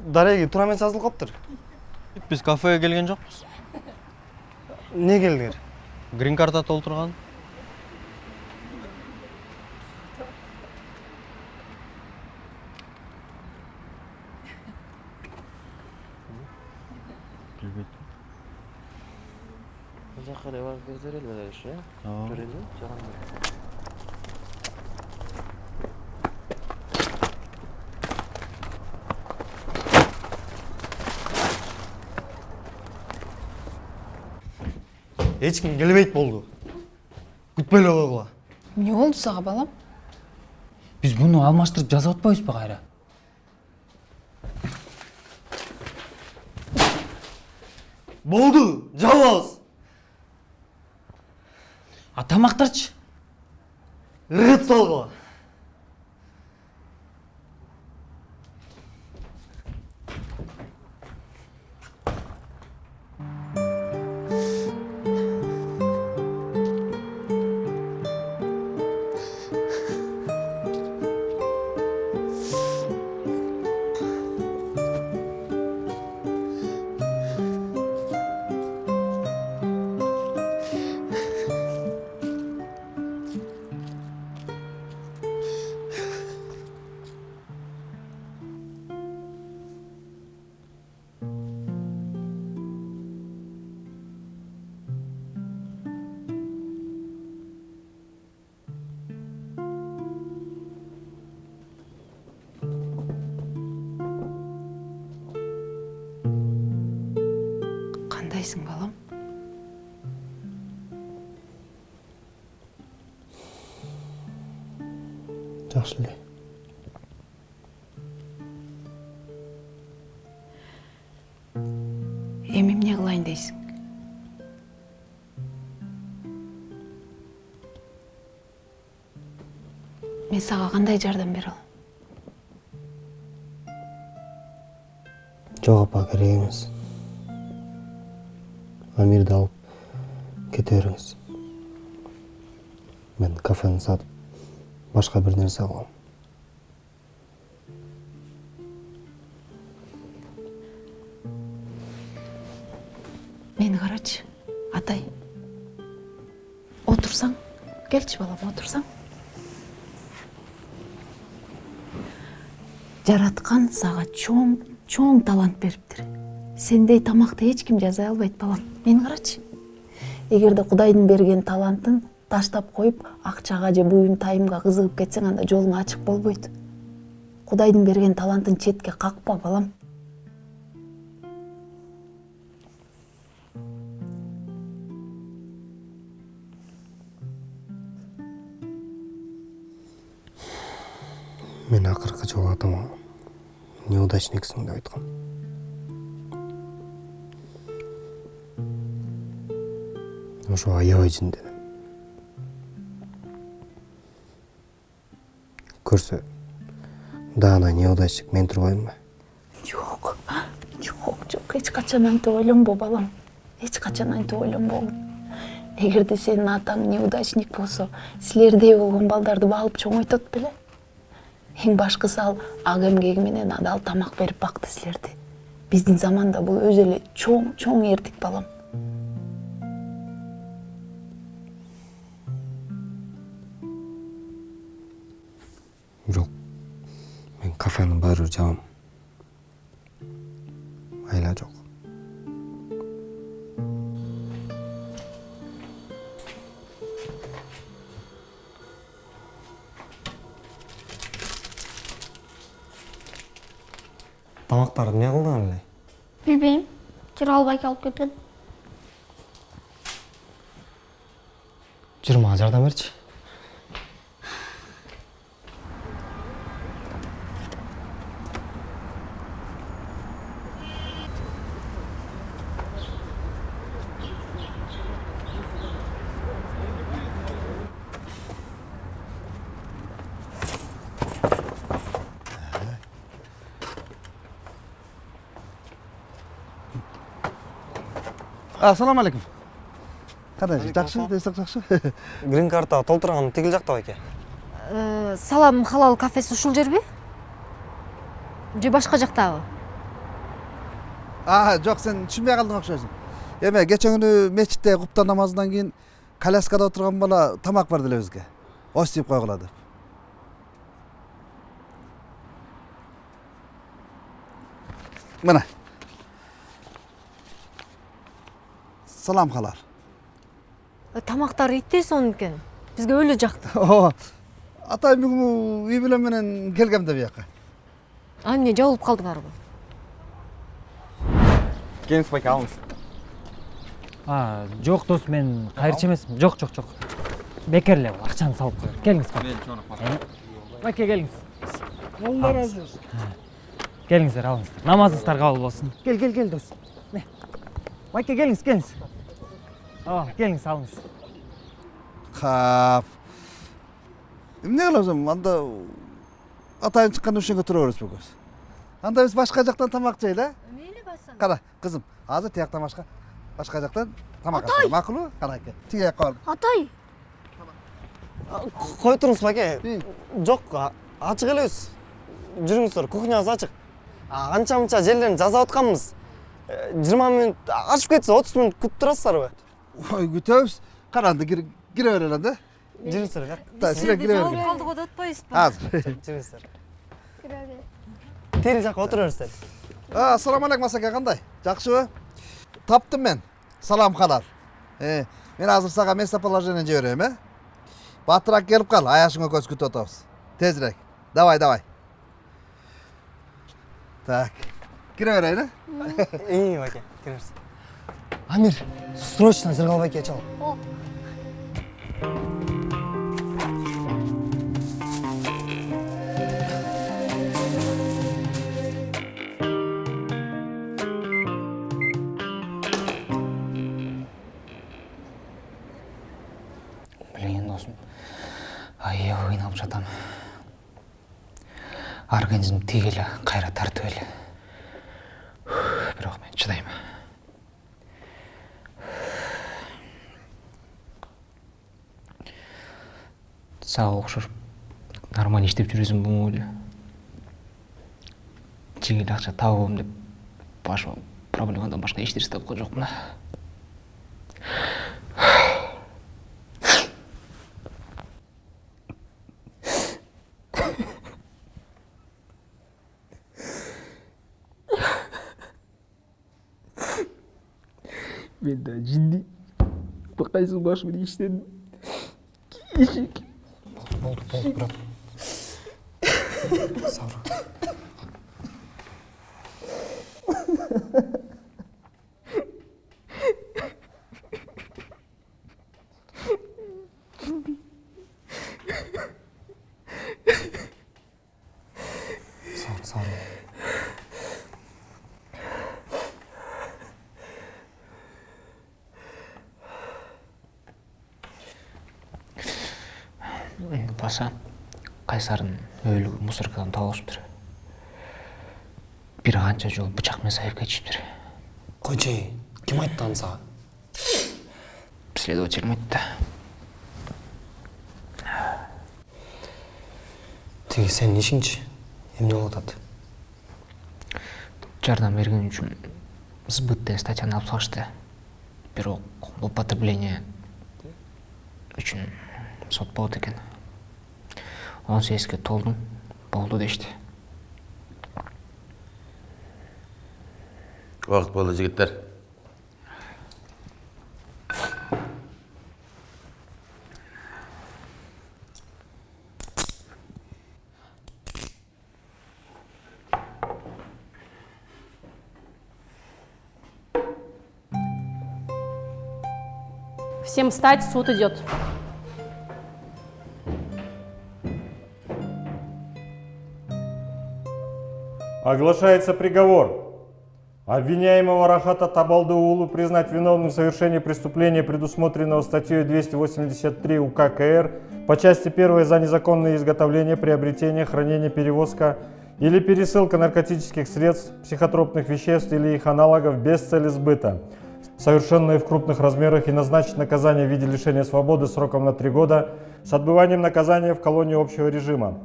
Дареги туура эмес жазылып калыптыр. Биз кафеге келген жокпуз. Не келдиңер? Грин карта толтурган. Билбейт. Бұл жаққа қарай барып көздерелі дальше, иә? Көрелі, жараңдар. Эч ким келбейт болду. Күтпөй эле койгула. Эмне болду сага, балам? Биз буну алмаштырып жазып атпайбызбы кайра? Болду, жабабыз. А тамактарчы? Ыргыт салгыла. Кандайсың, балам? Жакшы эле. Эми эмне кылайын дейсиң? Мен сага кандай жардам бере алам? Жок апа, керек эмес. Амирди алып кете бериңиз. Мен кафени сатып, башка бир нерсе кылам. Мени карачы, атай. Отурсаң, келчи балам, отурсаң. Жараткан сага чоң талант бериптир. Сендей тамакты эч ким жасай албайт, балам. Мени карачы. Эгерде Кудайдын берген талантын таштап коюп, акчага же буюм тайымга кызыгып кетсең, анда жолуң ачык болбойт. Кудайдын берген талантын четке какпа, балам. Мен акыркы жолу атама неудачниксиң деп айткам. Ошо аябай жинденем. Көрсө, даана неудачник мен турбаймынбы? Жок, эч качан антип ойлонбо, балам. Эч качан антип ойлонбогун. Эгерде сенин атаң неудачник болсо, силердей болгон балдарды багып чоңойтот беле. Эң башкысы ал ак эмгеги менен адал тамак берип бакты силерди. Биздин заманда бул өзү эле чоң эрдик, балам. Жок, мен кафени баары жабам. Айла жок. Тамактарды не кылдың эле? Билбейм. Жыралбай байке алып кеткен. 20 жардам берчи. Assalamu alaikum. Qanday, yaxshi, desek yaxshi. Green karta толтурган тигил жакта байке. Салам халал кафеси ушул жерби? Же башка жактабы? Жок, сен түшүнбөй калдың окшойсуң. Эме, кече күнү мечитте куптан намазынан кийин коляскада отурган бала тамак бар деле бизге. Ос тийип койгула деп. Мына. Салам халал. Тамактар итте сонун экен. Бизге өлө жакты. Атайм бүгүн үй бүлө менен келгем да бияка. Эмне жабылып калдыңарбы? Келиңиз байке, алыңыз. Жок дос, мен кайрчы эмесмин. Жок. Бекер эле акчаны салып коёр. Келиңиз байке. Байке келиңиз. Алла разы болсун. Келиңиздер, алыңыздар. Намазыңыздар кабыл болсун. Кел дос. Байке келиңиз. Келиңиз, алыңыз. Кап. Эмне кыласың? Анда атайын чыккан ошоңго тура беребиз бөгөз. Анда биз башка жактан тамак жейли, Мейли басам. Кара, кызым, азыр тияктан башка жактан тамак ашты. Макулбу? Кара экен. Тиги жакка барып. Атай. Кой туруңуз байке. Жок, ачык элебиз. Жүрүңүздөр, кухнябыз ачык. Анча-мынча жерлерин жазап атканбыз. 20 мүнөт ачып кетсе 30 мүнөт күтүп турасыздарбы? Ой, күтөбүз. Каранды кире берели анда. Жүрүңүздөр. Силер кире берели. Калдык деп атпайсызбы? Азыр. Жүрүңүздөр. Тел жакка отура берсиздер. Ассаламу алейкум асаке, кандай? Жакшыбы? Таптым мен. Салам халал. Мен азыр сага местоположение жиберем, Батыраак келип кал, аяшыңа көз күтүп атабыз. Тезирээк. Давай. Так. Кире берейин, байке, кире берсин. Амир, срочно Жыргал байке чал. Блин, досым. Аябай кыйналып жатам. Организм тиги эле кайра тартып эле. Бирок мен чыдайм. Сага окшош нормально иштеп жүрөсүң буңу эле. Жеңил акча табам деп башыма проблемадан башка эч нерсе тапкан жокмун. Мен да жинди бакайсың башымды иштедим. Болды, брат. Саура. Саура. Баса Кайсардын өлүгү мусоркадан табылышыптыр. Бир канча жолу бычак менен сайып кетишиптир. Койчу, ким айтты аны сага? Следователь айтты. Тиги сенин ишиңчи? Эмне болуп атат? Жардам берген үчүн сбыт деген статьяны алып салышты. Бирок употребление үчүн сот болот экен. 18-ге толдум, болду дешти. Убакыт болду жигиттер. Всем встать, суд идет. Оглашается приговор. Обвиняемого Рахата Табалдыуулу признать виновным в совершении преступления, предусмотренного статьей 283 УК КР по части 1 за незаконное изготовление, приобретение, хранение, перевозка или пересылка наркотических средств, психотропных веществ или их аналогов без цели сбыта. совершенные в крупных размерах, и назначить наказание в виде лишения свободы сроком на 3 года с отбыванием наказания в колонии общего режима.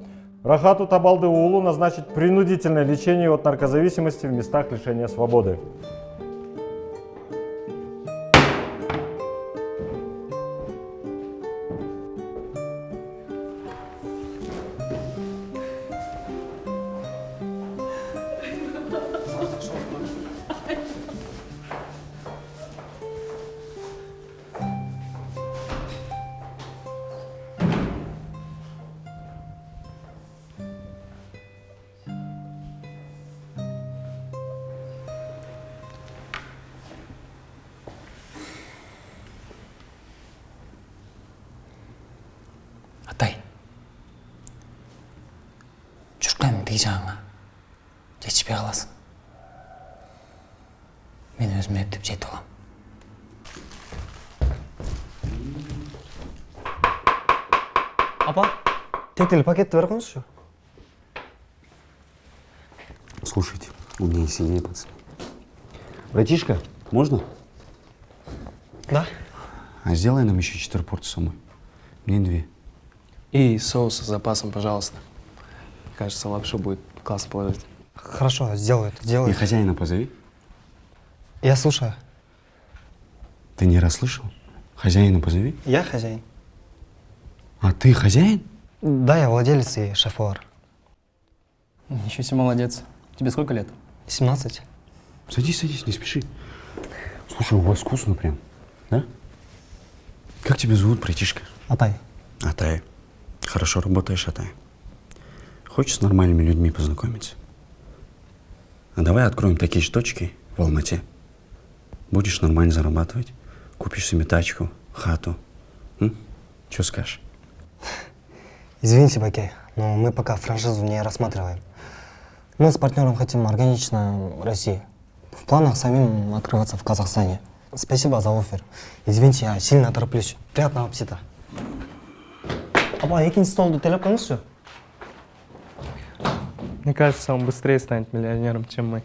Рахату Табалдыуулу назначить принудительное лечение от наркозависимости в местах лишения свободы. Атай, жүргенің дей жағыңа жетішпей қаласың. Мен өзім ептеп жетіп алам. Апа, тетелі пакетті бер қойыңызшы. Слушайте, у меня есть идея, пацаны. Братишка, можно? Да. А сделай нам еще 4 порции самой. Мне 2. И соус с запасом, пожалуйста. Кажется, лапшу будет классно положить. Хорошо, сделаю это, сделаю. И хозяина позови. Я слушаю. Ты не расслышал? Хозяина позови. Я хозяин. А ты хозяин? Да, я владелец и шеф-повар. Ничего себе, молодец. Тебе сколько лет? 17. Садись, не спеши. Слушай, у вас вкусно прям, да? Как тебя зовут, братишка? Атай. Атай. Хорошо работаешь, Атай. Хочешь с нормальными людьми познакомиться? А давай откроем такие же точки в Алмате. Будешь нормально зарабатывать, купишь себе тачку, хату. Что скажешь? Извините, Бакей, но мы пока франшизу не рассматриваем. Мы с партнером хотим органично России. В планах самим открываться в Казахстане. Спасибо за оффер. Извините, я сильно тороплюсь. Приятного аппетита. Апа, екінші столды төлеп қойыңызшы. Мне кажется, он быстрее станет миллионером, чем мы.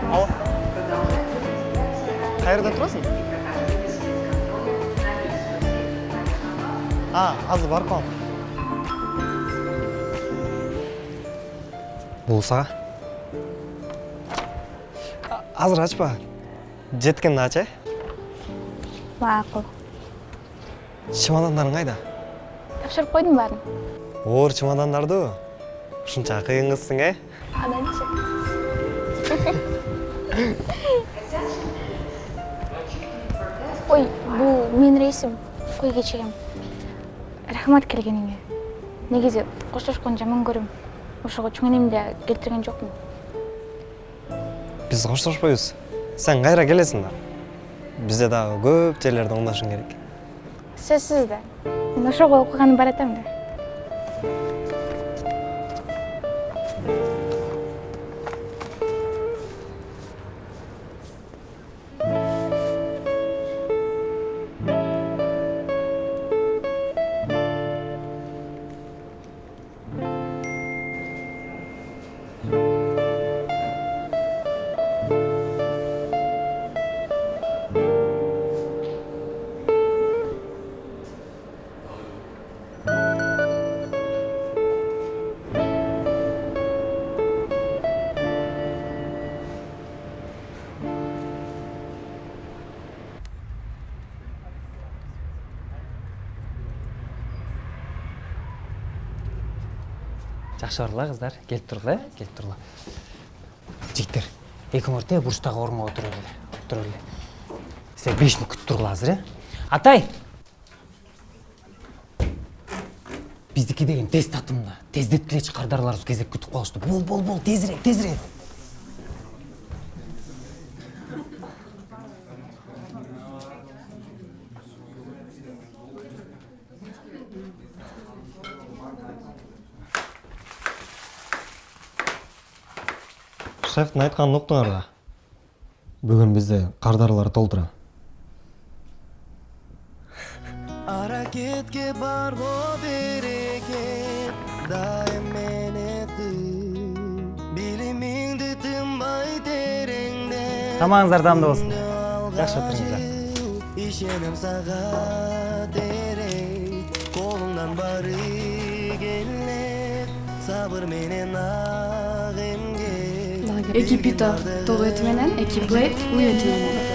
Алло. Қайырда тұрасың? Азыр барып ал. Бұл саға. Азыр ашпа. Жеткенді ач, Мақұл. Чемодандарың қайда? Тапсырып қойдым барын. Ор чемодандарды. Шынша қиынғызсың, Аданшы. Ой, бұл мен рейсім. Қой кешегім. Рахмат келгеніңе. Негізі қошташқан жаман көрім. Ошыға чөңенемде келтірген жоқпын. Біз қошташпайыз. Сен қайра келесің да. Бізде дағы көп жерлерді оңдашың керек. Сөзсіз де. Мен ошыға оқығаны баратам да. Жақсы орла, қыздар. Келіп тұрғыла, келіп тұрғыла. Жігіттер, екі мөрте бұрыштағы орынға отыру келі. Сен 5 минут күтіп тұрғыла азыр, Атай! Біздікі деген тез татымда. Тездеткілечі қардарларыз кезек күтіп қалышты. Бол, тезірек. Шефтің айтқанын ұқтыңарға. Бүгін бізде қардарлар толтыра. Аракетке барло берек Тамағыңыздар дәмді болсын. Жақсы отырыңыздар. İşenim sağa derey kolundan bari gelir sabır menen ağemge Эки пито тог эти менен, эки плейт уй эти менен.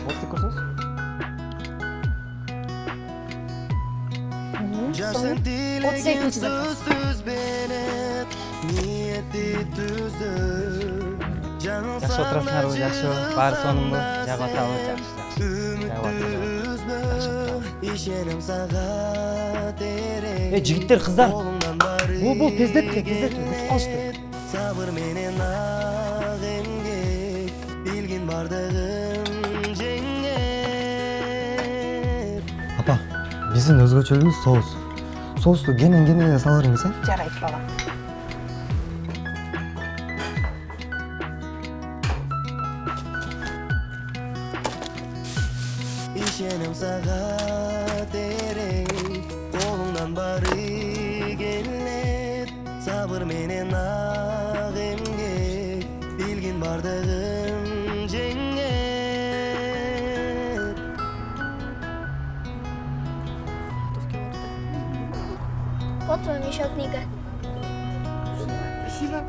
Осы көрсіңіз? Yaşın dili 32. söz benet niyeti tüzdür Canın Жақсы отырасыңдар бұл, жақсы. Бары соның бұл. Жағы аталы, İşenim sağa derey жігіттер, қыздар. Бұл тездетпе, кетіп қалышты. Sabır menen ağemge bilgin bardığın cenget Апа, біздің өзгөчөлүгүбүз соус. Соусту кенен эле саларыңыз, а? Жарайт балам. İşenim sağa derey kolundan bari gelir sabır menen ağemge bilgin bardığın cenget Вот вам еще книга. Спасибо.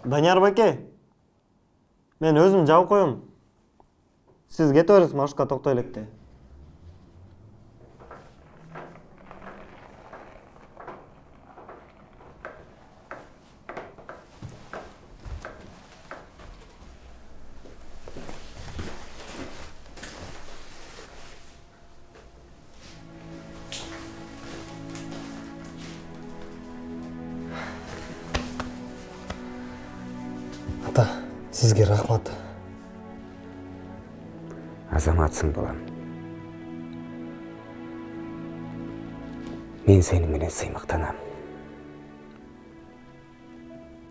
Данияр баке, мен өзім жауып қоям. Сіз кетіп беріңіз, маршрутқа тоқтай электе. Ата, сізге рахмат. Азаматсың балам. Мен сені менен сыймактанам.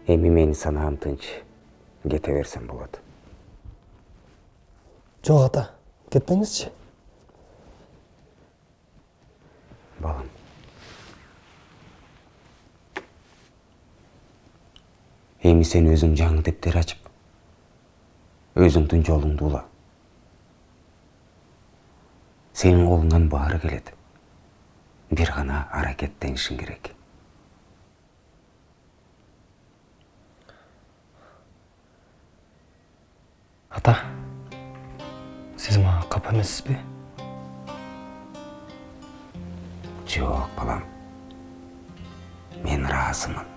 Эми мени санаам тынч. Кете берсем болот. Жоқ ата, кетпеңізші. Балам. Эми сен өзүң жаңы дептер ачып, өзүңдүн жолуңду ула. Сенин колуңдан баары келет. Бир гана аракеттенишиң керек. Ата, сіз маған қапа емессіз бе? Жок, балам. Мен ыраазымын.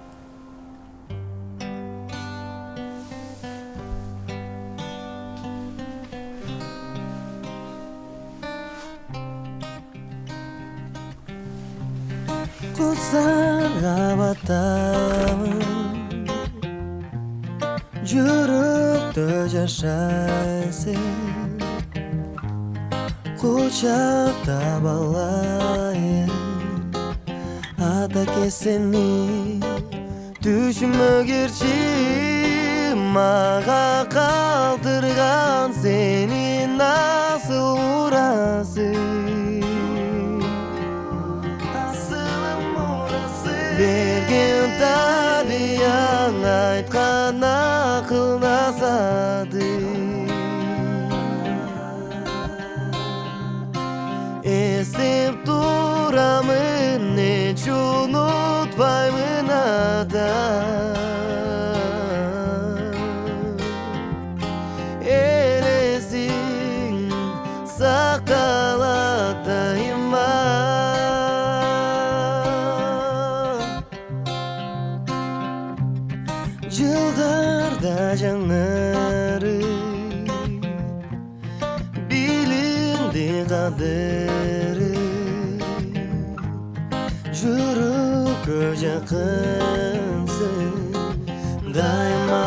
Kusarga batamın Жүректі жашайсың Құшақтап алайын Ата кесені Düşмөгерші Маға қалтырған Сені насыл ұрасың Берген табияң айтқан ақыл насады Естеп тұрамын, еш ұмытпаймын ата Елесің сақталатайым Жылдарда жаңары Билинди қадыры Жүрекке жақынсың Дайыма